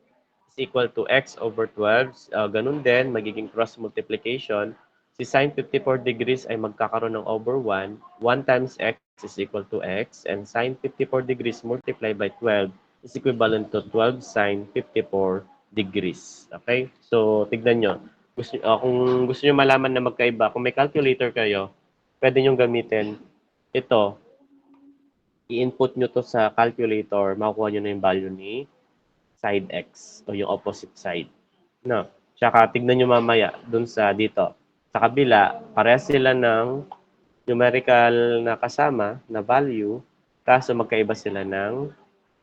Is equal to x over 12. Ganun din, magiging cross multiplication. Si sin 54 degrees ay magkakaroon ng over 1. 1 times x is equal to x. And sin 54 degrees multiplied by 12 is equivalent to 12 sin 54 degrees. Okay? So, tignan nyo. Kung gusto nyo malaman na magkaiba, kung may calculator kayo, pwede nyo gamitin ito. i-input nyo to sa calculator, makukuha nyo na yung value ni side x o yung opposite side. No? Tsaka tignan nyo mamaya dun sa dito. Sa kabila, parehas sila ng numerical na kasama na value, kaso magkaiba sila ng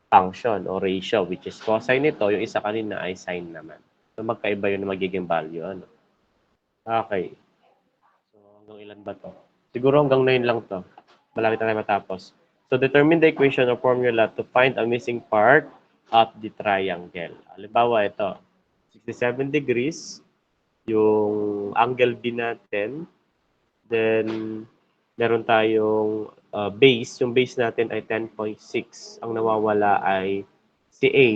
function o ratio, which is cosine nito, yung isa kanina ay sine naman. So magkaiba yun na magiging value. Ano? Okay. So hanggang ilan ba to? Siguro hanggang 9 lang to. Malapit na tayo matapos. So determine the equation or formula to find a missing part of the triangle. Halimbawa ito, 67 degrees, yung angle B natin, then meron tayong base. Yung base natin ay 10.6. Ang nawawala ay si A.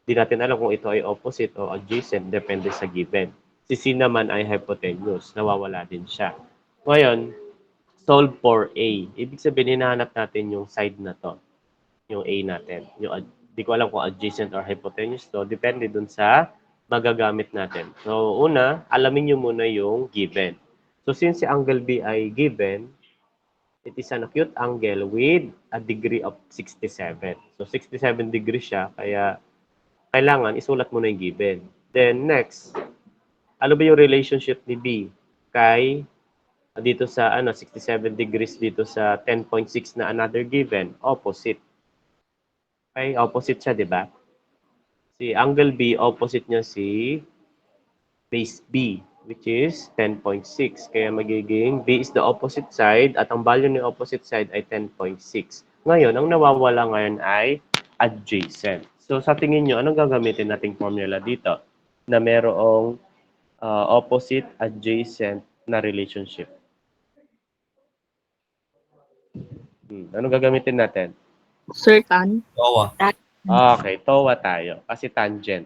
Di natin alam kung ito ay opposite o adjacent. Depende sa given. Si C naman ay hypotenuse. Nawawala din siya. Ngayon, solve for A. Ibig sabihin, hinahanap natin yung side na to. Yung A natin. Di ko alam kung adjacent or hypotenuse to. Depende dun sa magagamit natin. So, una, alamin nyo muna yung given. So, since si angle B ay given, it is an acute angle with a degree of 67. So, 67 degrees siya, kaya kailangan isulat mo na yung given. Then, next, ano ba yung relationship ni B kay dito sa 67 degrees dito sa 10.6 na another given? Opposite. Okay, opposite siya, di ba? Si angle B, opposite niya si base B, which is 10.6. Kaya magiging B is the opposite side at ang value ng opposite side ay 10.6. Ngayon, ang nawawala ngayon ay adjacent. So, sa tingin nyo, anong gagamitin nating formula dito na merong opposite adjacent na relationship? Anong gagamitin natin? Sir Tan? Okay, TOA tayo. Kasi tangent.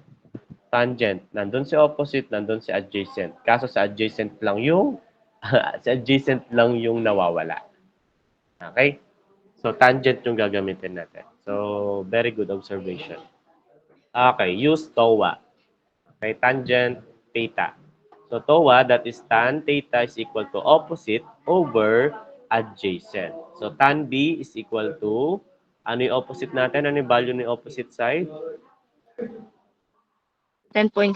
Tangent, nandun si opposite, nandun si adjacent. Kaso sa adjacent lang yung sa adjacent lang yung nawawala. Okay? So tangent yung gagamitin natin. So very good observation. Okay, use TOA. Okay, tangent theta. So TOA, that is tan theta is equal to opposite over adjacent. So tan B is equal to ano yung opposite natin? Ano yung value ng opposite side? 10.6.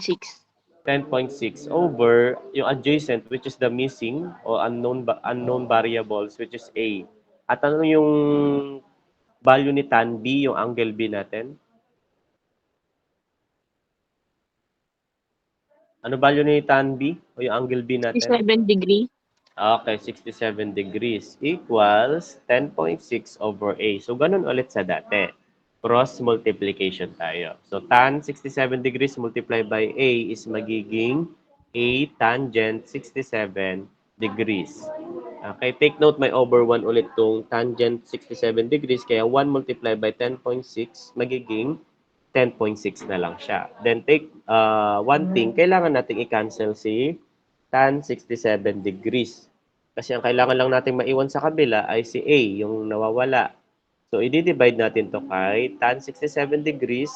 10.6 over yung adjacent, which is the missing or unknown variables, which is A. At ano yung value ni tan B, yung angle B natin? Ano value ni tan B o yung angle B natin? 67 degree. Okay, 67 degrees equals 10.6 over A. So, ganun ulit sa dati. Cross multiplication tayo. So, tan 67 degrees multiplied by A is magiging A tangent 67 degrees. Okay, take note, may over 1 ulit tong tangent 67 degrees. Kaya 1 multiplied by 10.6 magiging 10.6 na lang siya. Then, take one thing, kailangan nating i-cancel si tan 67 degrees. Kasi ang kailangan lang nating maiwan sa kabila ay si A, yung nawawala. So, i-divide natin to kay tan 67 degrees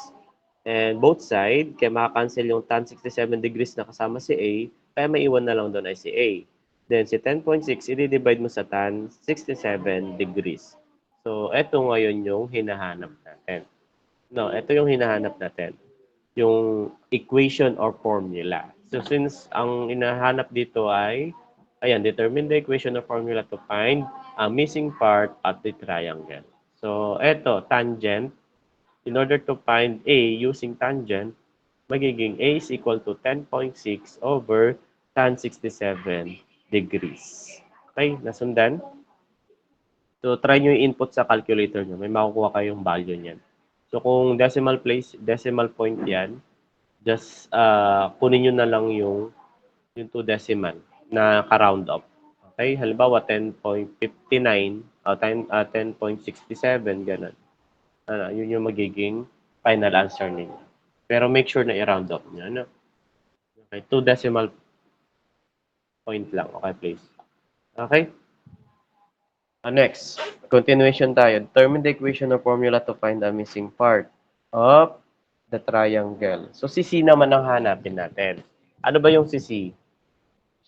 and both side, kaya makakancel yung tan 67 degrees na kasama si A, kaya maiwan na lang doon ay si A. Then, si 10.6, i-divide mo sa tan 67 degrees. So, eto ngayon yung hinahanap natin. No, ito yung hinahanap natin. Yung equation or formula. So, since ang hinahanap dito ay ayan, determine the equation or formula to find a missing part of the triangle. So, eto, tangent. In order to find A using tangent, magiging A is equal to 10.6 over tan 67 degrees. Okay, nasundan? So, try nyo yung input sa calculator nyo. May makukuha kayong value niyan. So, kung decimal point yan, just kunin nyo na lang yung 2 decimal na ka-round up. Okay? Halimbawa, 10.59 o 10.67, ganun. Yun yung magiging final answer ninyo. Pero make sure na i-round up nyo. Ano? Okay, 2 decimal point lang. Okay, please. Okay? Next, continuation tayo. Determine the equation or formula to find the missing part of the triangle. So, si C naman ang hanapin natin. Ano ba yung si C?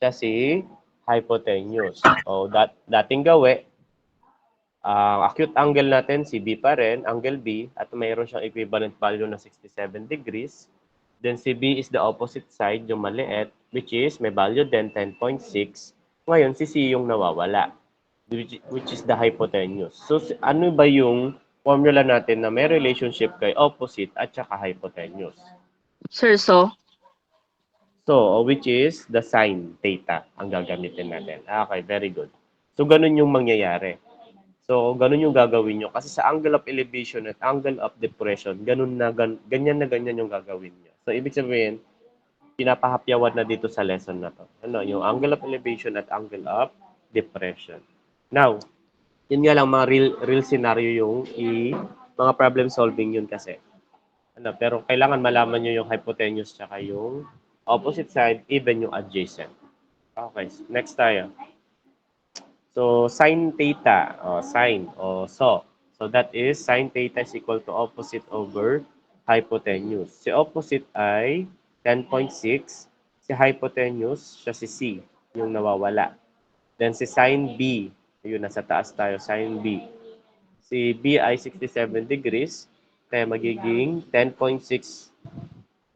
Siya si hypotenuse. O, dating gawi, acute angle natin, si B pa rin, angle B, at mayroon siyang equivalent value na 67 degrees. Then si B is the opposite side, yung maliit, which is may value din 10.6. Ngayon, si C yung nawawala, which is the hypotenuse. So, ano ba yung formula natin na may relationship kay opposite at saka hypotenuse? Sir, so? So, which is the sine theta ang gagamitin natin. Okay, very good. So, ganun yung mangyayari. So, ganun yung gagawin nyo. Kasi sa angle of elevation at angle of depression, ganyan na ganyan yung gagawin nyo. So, ibig sabihin, pinapahapyawan na dito sa lesson na to. Ano, yung angle of elevation at angle of depression. Now, yun nga lang, mga real scenario yung mga problem solving yun kasi. Ano, pero kailangan malaman nyo yung hypotenuse tsaka yung opposite side, even yung adjacent. Okay, next tayo. So, sine theta, sine, so. So, that is sine theta is equal to opposite over hypotenuse. Si opposite ay 10.6. Si hypotenuse, siya si C, yung nawawala. Then, si sine B, yun, nasa taas tayo, sine B. Si B ay 67 degrees, kaya magiging 10.6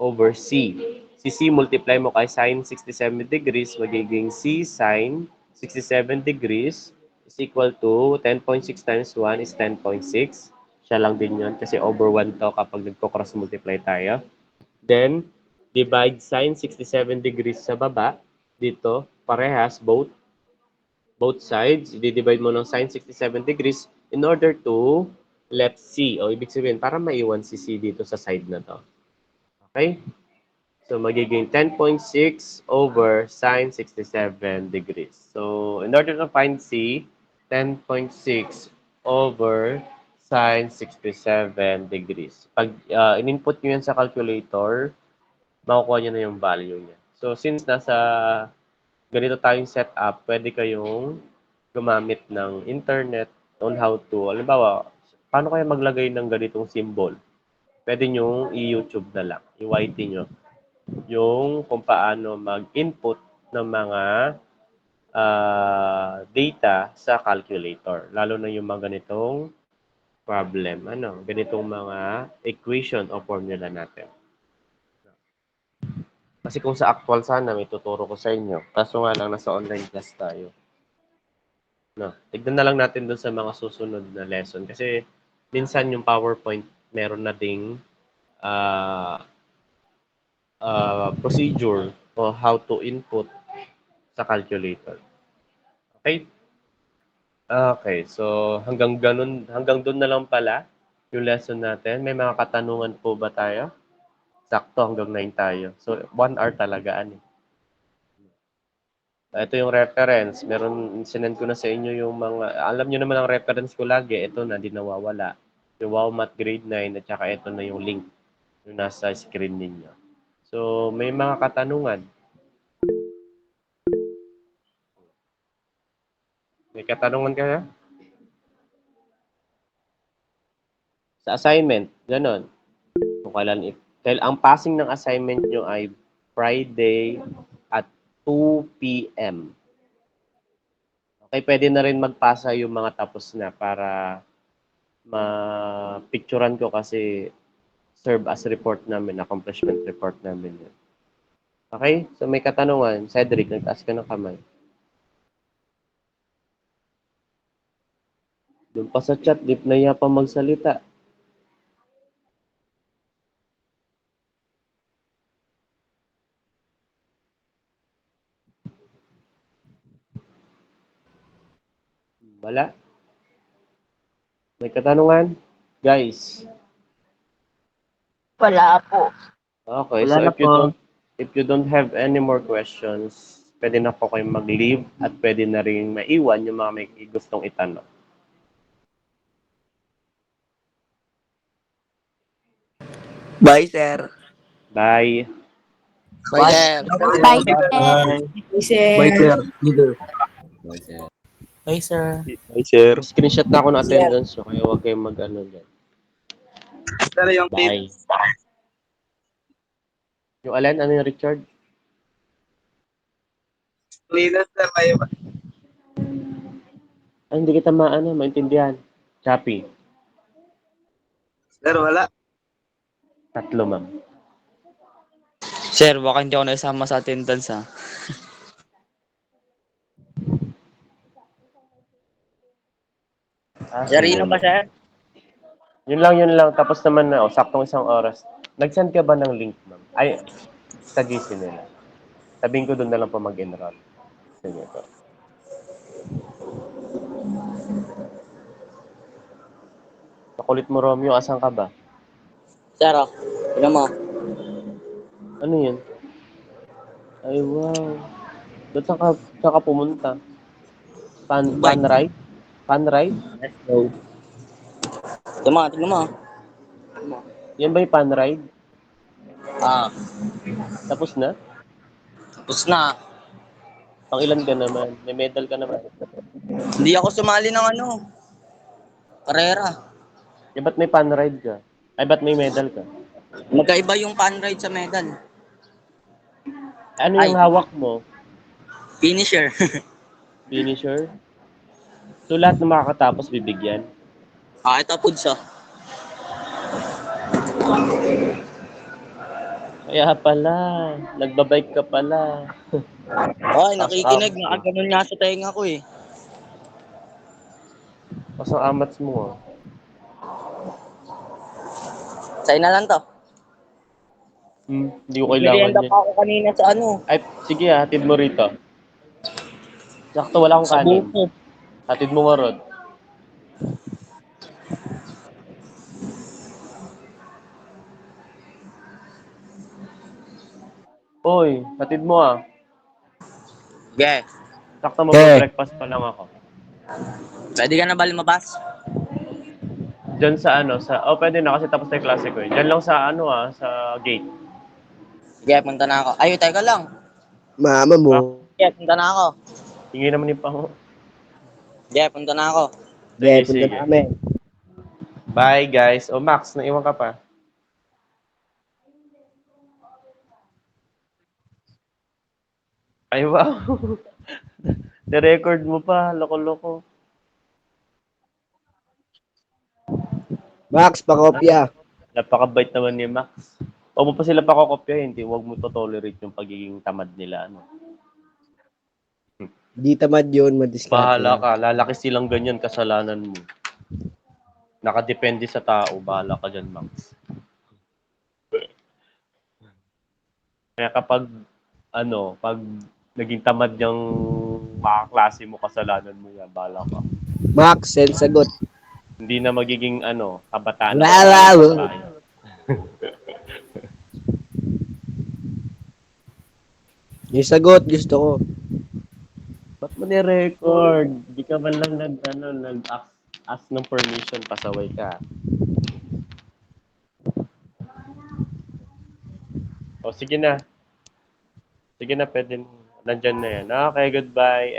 over C. Si C multiply mo kay sine 67 degrees, magiging C sine 67 degrees is equal to 10.6 times 1 is 10.6. Siya lang din yun kasi over 1 to kapag nagko-cross multiply tayo. Then, divide sine 67 degrees sa baba. Dito, parehas, both sides. I-divide mo ng sine 67 degrees in order to left C. O ibig sabihin, para maiwan si C dito sa side na to. Okay? So, magiging 10.6 over sine 67 degrees. So, in order to find C, 10.6 over sine 67 degrees. Pag in-input nyo yan sa calculator, makukuha nyo na yung value niya. So, since nasa ganito tayong setup, pwede kayong gumamit ng internet on how to, halimbawa, paano kaya maglagay ng ganitong symbol? Pwede nyo i-YouTube na lang, i-YT nyo yung kung paano mag-input ng mga data sa calculator. Lalo na yung mga ganitong problem. Ganitong mga equation o formula natin. Kasi kung sa actual sana, may tuturo ko sa inyo. Kaso nga lang, nasa online class tayo. Tignan na lang natin dun sa mga susunod na lesson. Kasi minsan yung PowerPoint, meron na ding procedure o how to input sa calculator. Okay? Okay, so hanggang doon na lang pala yung lesson natin. May mga katanungan po ba tayo? Sakto, hanggang 9 tayo. So, 1 hour talaga, Ito yung reference. Sinend ko na sa inyo yung mga, alam nyo naman ang reference ko lagi. Ito na, di nawawala. Yung Wow Math Grade 9 at saka ito na yung link yung nasa screen ninyo. So, may mga katanungan. May katanungan kaya? Sa assignment, ganon. Kung kailan, ang passing ng assignment nyo ay Friday at 2 p.m. Okay, pwede na rin magpasa yung mga tapos na para ma-picturean ko kasi serve as report namin, accomplishment report namin yun. Okay? So may katanungan. Cedric, nagtaas ka ng kamay. Doon pa sa chat, di na iya pa magsalita. Wala? May katanungan? Guys. Wala po. Okay, Wala so na po. if you don't have any more questions, pwede na po kayong mag-leave at pwede na rin maiwan yung mga may gustong itanong. Bye, sir. Bye. Bye, sir. Bye, Bye, sir. Leader. Bye, sir. Bye, sir. Screenshot na ako ng attendance so kaya huwag kayong mag-ano dyan. Pero yung Bye. Yung Alan, ano yung Richard? leader, sir, kayo ba? Ay, hindi kita maintindihan. Choppy. Sir, wala. 3, ma'am. Sir, baka hindi ako nasama sa attendance ha. Sir, Sige, yun ba ma'am. sir? Yun lang. Tapos naman na, saktong 1 oras. Nag-send ka ba ng link, ma'am? Ay, sa GC nila. Sabihin ko doon na lang po mag-enroll. Sige po. Makulit mo, Romeo. Asan ka ba? Sir, oh. Tignan mo. Ano yun? Ay, wow. Doon saan ka pumunta? Pan ride? Pan ride? Let's go. Tignan mo. Yan ba yung pan ride? Ah, Tapos na? tapos na. Pang ilan ka naman? May medal ka naman. Hindi ako sumali ng karera. Eh, ba't may pan ride ka? Ay, ba't may medal ka? Magkaiba yung pan ride sa medal. Ano Ay. yung hawak mo? Finisher. Finisher? So, lahat na makakatapos bibigyan? Ito Puds, oh. Kaya pala, nagbabike ka pala. Ay, nakikinig. As-amats mo. Nakaganon nga sa tenga ko eh. As-amats mo, ah. Sa'yo na lang to. Hindi ko kailangan Merienda yan. pa ako kanina sa Ay, sige, hatid mo rito. Sakto, wala akong sa kanin. buko. Hatid mo nga, Rod. Hoy, hatid mo, ah. Okay. Sakto, mag-breakfast pa lang ako. Pwede ka na ba lumabas? Diyan pwede na kasi tapos na yung klase ko eh. Diyan lang sa sa gate. Sige, punta na ako. Ay, teka lang. Mama mo. Sige, punta na ako. Hingi naman yung pango. Sige, punta na ako. Sige, Punta sige. namin. Bye, guys. O, Max, naiwan ka pa. Ay, wow. Na-record mo pa. Loko-loko. Max, pakopya. Napakabait naman ni Max. Huwag mo pa sila pakokopya, hindi. Huwag mo to-tolerate yung pagiging tamad nila. Ano. Di tamad yun, madiskarte. Bahala ka. Lalaki silang ganyan, kasalanan mo. Nakadepende sa tao. Bahala ka dyan, Max. Kaya kapag, pag naging tamad yung mga klase mo, kasalanan mo yan. Bahala ka. Max, send sagot. Hindi na magiging, kabataan. Wala. Yung sagot, gusto ko. Ba't mo ni-record? Di ka man lang nag-ask ng permission, pasaway ka. O, sige na. Sige na, pwede. Nandyan na yan. Okay, goodbye.